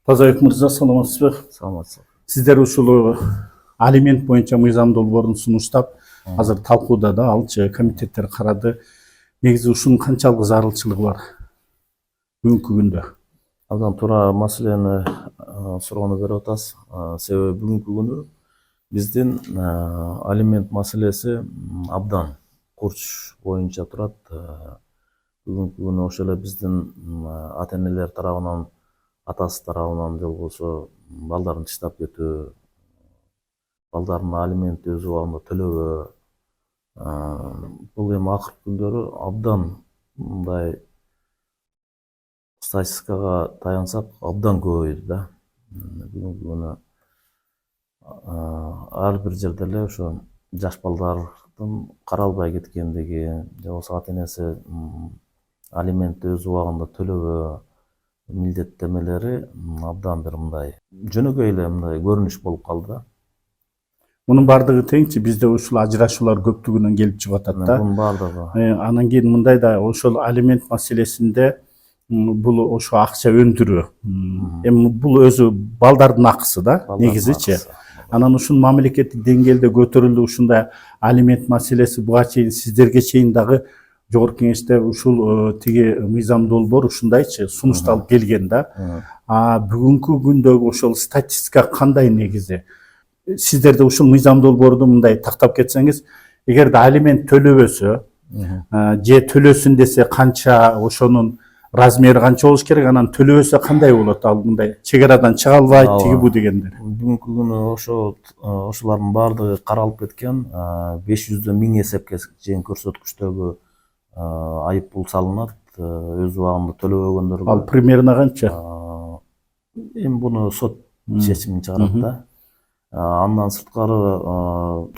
Тазабек мырза, саламатсызбы? Саламатсыз. Сиздер ушул алимент боюнча мыйзам долбоорун сунуштап, азыр талкууда да, алчы комитеттер карады. Негизи ушунун канчалык зарылчылыгы бар бүгүнкү күндө? Абдан туура маселени суроону берип атасыз. Себеби бүгүнкү күнү биздин алимент маселеси абдан курч боюнча турат. Бүгүнкү күнү ошол эле биздин ата энелер тарабынан, атасы тарабынан же болбосо балдарын таштап кетүү, балдардын алиментти өз убагында төлөбөө, бул эми акыркы күндөрү абдан мындай статистикага таянсак абдан көбөйдү да. Бүгүнкү күнү ар бир жерде эле ошо жаш балдардын каралбай кеткендиги же болбосо ата энеси алиментти өз убагында төлөбөө милдеттемелери абдан бир мындай жөнөкөй эле мындай көрүнүш болуп калды да. Мунун баардыгы теңчи бизде ушул ажырашуулар көптүгүнөн келип чыгып атат да. Бунун баардыгы. Анан кийин мындай да, ошол алимент маселесинде бул ошо акча өндүрүү. Эми бул өзү балдардын акысы да, негизичи. Анан ушул мамлекеттик деңгээлде көтөрүлдү ушундай алимент маселеси буга чейин сиздерге чейин дагы жогорку кеңеште ушул тиги мыйзам долбоор ушундайчы сунушталып келген да. Бүгүнкү күндөгү ошол статистика кандай негизи? Сиздерде ушул мыйзам долбоорду мындай тактап кетсеңиз, эгерде алимент төлөбөсө, же төлөсүн десе канча, ошонун размери канча болуш керек, анан төлөбөсө кандай болот? Ал мындай чек арадан чыга албайт, тиги бу дегендер. Бүгүнкү күнү ошолордун баардыгы каралып кеткен. 500 1000 эсепке чейин көрсөткүчтөгү айып пул салынат өз убагында төлөбөгөндөргө. Ал примерно канча? Эми буну сот чечимин чыгарат да. Андан сырткары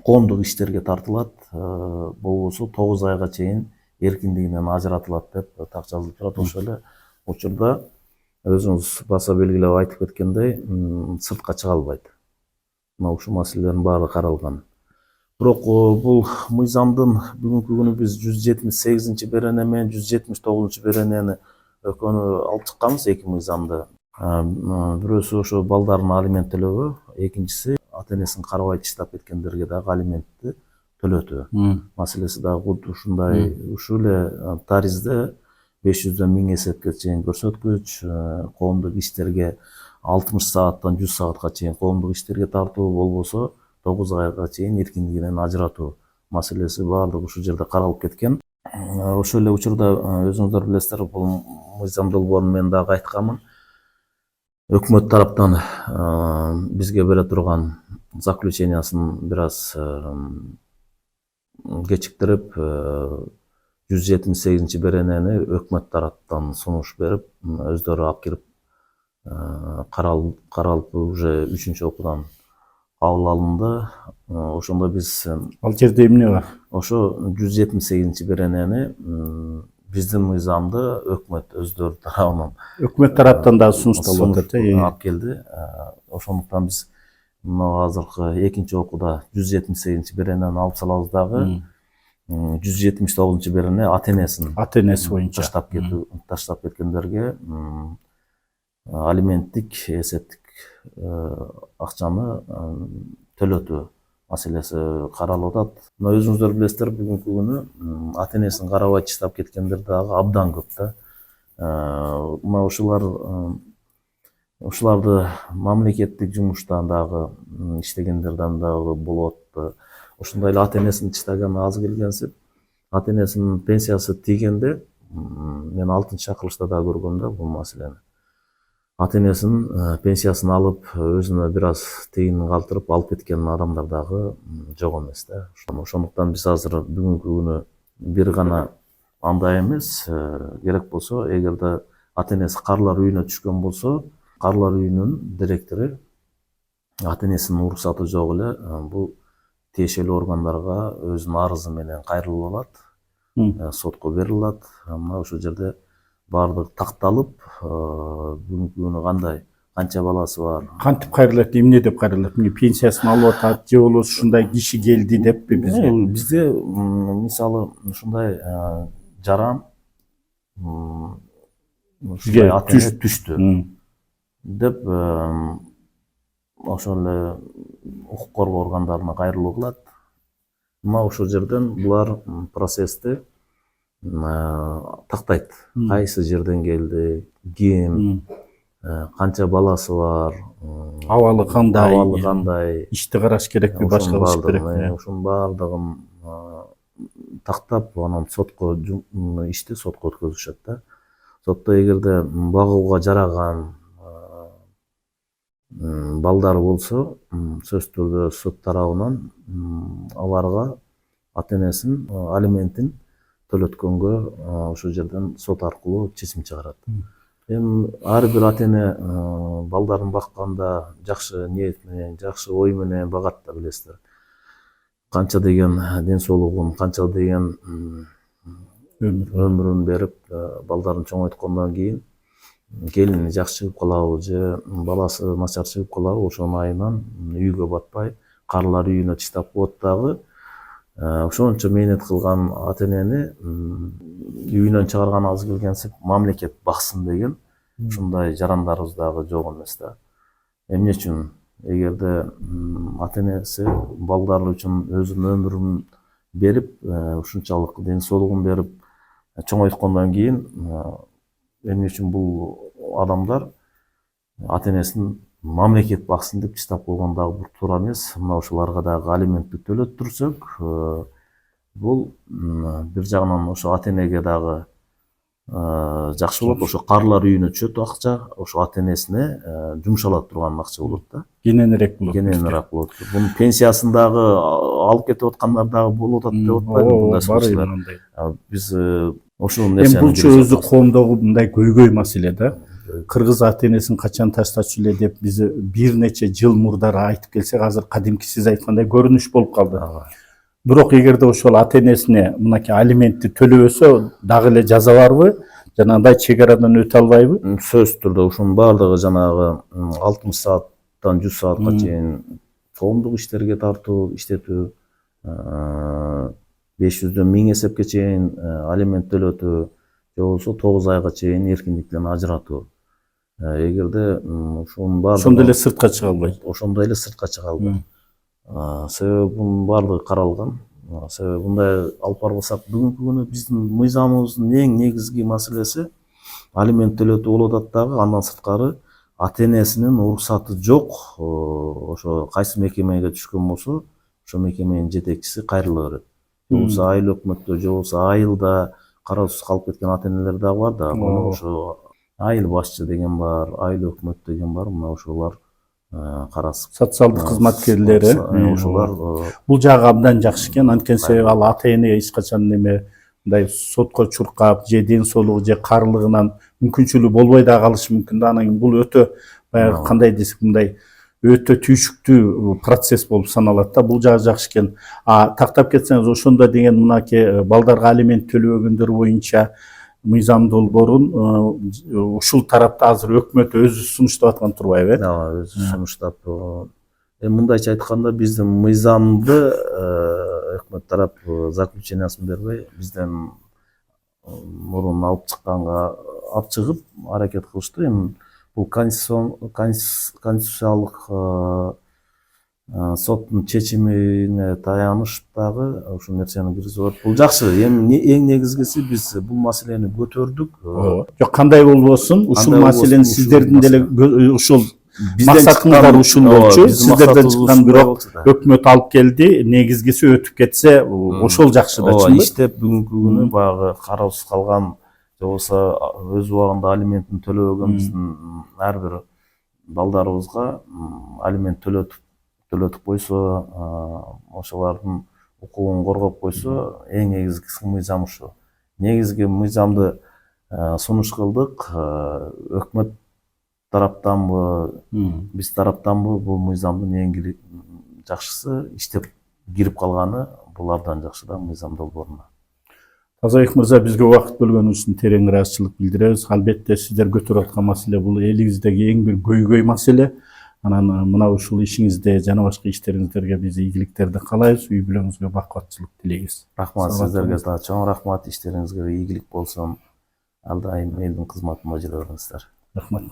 коомдук иштерге тартылат, болбосо 9 айга чейин эркиндигинен ажыратылат деп так жазылып турат. Ошол эле учурда өзүңүз баса белгилеп айтып кеткендей, сыртка чыга албайт. Мына ушул маселелердин баары каралган. Бирок бул мыйзамдын бүгүнкү күнү биз 178 берене менен 179 беренени экөөнү алып чыкканбыз, эки мыйзамды. Бирөөсү ошо балдардын алимент төлөбөө, экинчиси ата энесин карабай таштап кеткендерге дагы алиментти төлөтүү маселеси дагы куду ушундай. Ушул эле таризде 500 1000 эсепке чейин көрсөткүч, коомдук иштерге 60 сааттан 100 саатка чейин коомдук иштерге тартуу, болбосо 9 айга чейин эркиндигинен ажыратуу маселеси баардыгы ушул жерде каралып кеткен. Ошол эле учурда өзүңүздөр билесиздер, бул мыйзам долбоорун мен дагы айтканмын. Өкмөт тараптан бизге бере турган заключениясын бир аз кечиктирип, 178 беренени өкмөт тараптан сунуш берип, өздөрү алып кирип каралып уже 3-окуудан кабыл алынды. Ошондо биз Ал жерде эмне бар? Ошо 178 беренени биздин мыйзамды өкмөт өздөрү тарабынан, Өкмөт тараптан да сунушталып атат, алып келди. Ошондуктан биз мына азыркы экинчи окууда 178 беренени алып салабыз дагы 179 берене ата энеси боюнча таштап кеткендерге алименттик эсептик акчаны төлөтүү маселеси каралып атат. Мына өзүңүздөр билесиздер, бүгүнкү күнү ата энесин карабай таштап кеткендер дагы абдан көп да. Мына ушуларды мамлекеттик жумушта дагы иштегендерден дагы болот. Ошондой эле ата энесин таштаган аз келгенсип, ата энесинин пенсиясы тийгенде, мен 6-чакырылышта да көргөм да бул маселени. Ата энесинин пенсиясын алып, өзүнө бир аз тыйын калтырып алып кеткен адамдар дагы жок эмес да. Ошондуктан биз азыр бүгүнкү күнү бир гана андай эмес, керек болсо, эгерде ата энеси карлар үйүнө түшкөн болсо, карлар үйүнүн директору ата энесинин уруксаты жок эле бул тиешелүү органдарга өзүнүн арызы менен кайрылып алат, сотко берип алат. Мына ушул жерде баардыгы такталып, бүгүнкү күнү канча баласы бар. Кантип кайрылат, эмне деп кайрылат? Пенсиясын алып атат, же болбосо ушундай киши келди деппи бизге? Бизде мисалы ушундай жаран бизге түштү. деп ошол эле укук коргоо органдарына кайрылуу кылат. Мына ушул жерден булар процессти тактайт. Кайсы жерден келди, ким, канча баласы бар, абалы абалы кандай, кандай, ишти караш керекпи, башка кылыш керекпи. ошонун баардыгын тактап, анан сотко ишти сотко өткөзүшөт да. Сотто эгерде багууга жараган балдар болсо, сөзсүз түрдө сот тарабынан аларга ата энесин алиментин төлөткөнгө ошол жерден сот аркылуу чечим чыгарат. Эми ар бир ата эне балдарын бакканда жакшы ниет менен, жакшы ой менен багат да, билесиздер. Канча деген ден соолугун, канча деген өмүрүн берип, балдарын чоңойткондон кийин келини жакшы чыгып калабы же баласы начар чыгып калабы, ошонун айынан үйгө батпай, каарылар үйүнө таштап коет дагы. Ошончо мээнет кылган ата энени үйүнөн чыгарган аз келгенсип мамлекет баксын деген ушундай жарандарыбыз дагы жок эмес да. Эмне үчүн? Эгерде ата энеси балдары үчүн өзүнүн өмүрүн берип, ушунчалык ден соолугун берип чоңойткондон кийин эмне үчүн бул адамдар ата энесин мамлекет баксын деп таштап койгон дагы бир туура эмес. Мына ошолорго дагы алиментти төлөттүрсөк, бул бир жагынан ошо ата энеге дагы жакшы болот. Ошо каарылар үйүнө түшөт акча, ошо ата энесине жумшала турган акча болот да. Кененирээк болот. Кененирээк болот. Бунун пенсиясын дагы алып кетип аткандар дагы болуп атат деп атпайбы мындай случайлар. Биз ошол нерсени булчу өзү коомдогу мындай көйгөй маселе да. Кыргыз ата энесин качан таштачу эле деп биз бир нече жыл мурдары айтып келсек, азыр кадимки сиз айткандай көрүнүш болуп калды. Бирок эгерде ошол ата энесине мынакей алиментти төлөбөсө дагы эле жаза барбы? Жанагындай чек арадан өтө албайбы? Сөзсүз түрдө ушунун баардыгы жанагы 60 сааттан 100 саатка чейин коомдук иштерге тартуу, иштетүү, 500дөн 1000 эсепке чейин алимент төлөтүү, же болбосо 9 айга чейин эркиндиктен ажыратуу. Эгерде ушунун баардыгы ошондой эле сыртка чыга албайт. Ошондой эле сыртка чыга албайт. Себеби бунун баардыгы каралган. Себеби мындай алып барбасак, бүгүнкү күнү биздин мыйзамыбыздын эң негизги маселеси алимент төлөтүү болуп атат дагы, андан сырткары ата энесинин уруксаты жок. Ошо кайсы мекемеге түшкөн болсо, ошо мекеменин жетекчиси кайрыла берет. Же болбосо айыл өкмөттө, же болбосо айылда кароосуз калып кеткен ата энелер дагы бар да. Мына ошо айыл башчы деген бар, айыл өкмөт деген бар. Мына ошолор карасып, социалдык кызматкерлери, ошолор бул жагы абдан жакшы экен. Анткени себеби ал ата эне эч качан неме мындай сотко чуркап, же ден соолугу же карылыгынан мүмкүнчүлүгү болбой да калышы мүмкүн да. Анан бул өтө баягы кандай десек, мындай өтө түйшүктүү процесс болуп саналат да. Бул жагы жакшы экен. Тактап кетсеңиз, ошондо деген мынакей балдарга алимент төлөбөгөндөр боюнча мыйзам долбоорун ушул тарапта азыр өкмөт өзү сунуштап аткан турбайбы? Өзү сунуштап. Мындайча айтканда, биздин мыйзамды өкмөт тарап заключениясын бербей, бизден мурун алып чыгып аракет кылышты. Эми бул конституциялык соттун чечимине таянышып дагы ушул нерсени киргизип. Бул жакшы. Эми эң негизгиси биз бул маселени көтөрдүк. Жок, кандай болбосун, ушул маселени сиздердин деле ушул максатыңыздар ушул болчу. Сиздерден чыккан, бирок өкмөт алып келди. Негизгиси өтүп кетсе, ошол жакшы да, чынбы? Иштеп бүгүнкү күнү баягы кароосуз калган, же болбосо өз убагында алиментин төлөбөгөн биздин ар бир балдарыбызга алимент төлөтүп койсо, ошолордун укугун коргоп койсо, эң негизгиси мыйзам ушу. Негизги мыйзамды сунуш кылдык. Өкмөт тараптанбы, биз тараптанбы, бул мыйзамдын эң жакшысы иштеп кирип калганы, булардан жакшы да мыйзам долбооруна. Тазабек мырза, бизге убакыт бөлгөнүңүз үчүн терең ыраазычылык билдиребиз. Албетте сиздер көтөрүп аткан маселе бул элибиздеги эң бир көйгөй маселе. Анан мына ушул ишиңизде жана башка иштериңиздерге биз ийгиликтерди каалайбыз. Үй бүлөңүзгө бакубатчылык тилейбиз. Рахмат сиздерге да, чоң рахмат. Иштериңизге ийгилик болсун. Ар дайым элдин кызматында жүрө бериңиздер. Рахмат.